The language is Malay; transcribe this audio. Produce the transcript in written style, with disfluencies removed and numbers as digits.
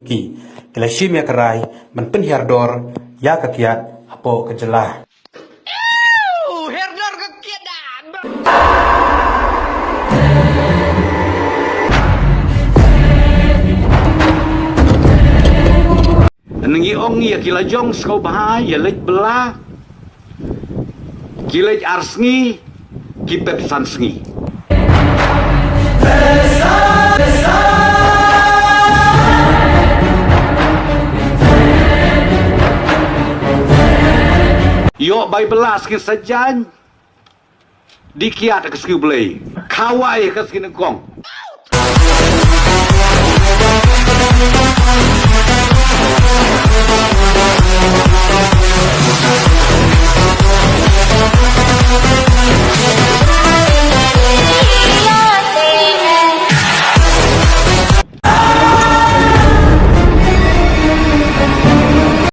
ki kila shim ya karai man pen herdor ya kakiat apo kejelah Herdor kekiat dah. Nengi ong ya kila jong skau bahai ya lej belah kilej arsngi kipep sansngi yo bai belas ke sajan dikiat ke skiu belai kawai ke skin kong